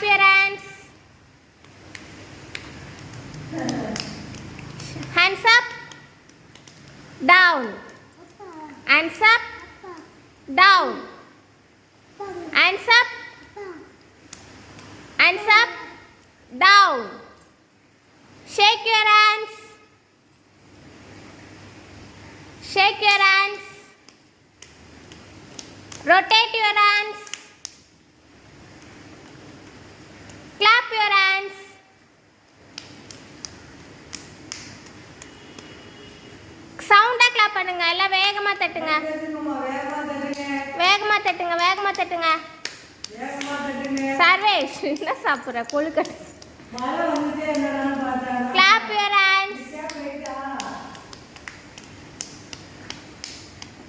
your hands. Hands up, down. Hands up, down. Hands up, hands up, down. Shake your hands. Shake your hands. Rotate your hands. Clap your hands. சவுண்டா clap பண்ணுங்க. எல்லாம் வேகமா தட்டுங்க. வேகமா தட்டுங்க. வேகமா தட்டுங்க. சர்வேஷ் என்ன சாப்பிட்ற கொழுக்கட்டை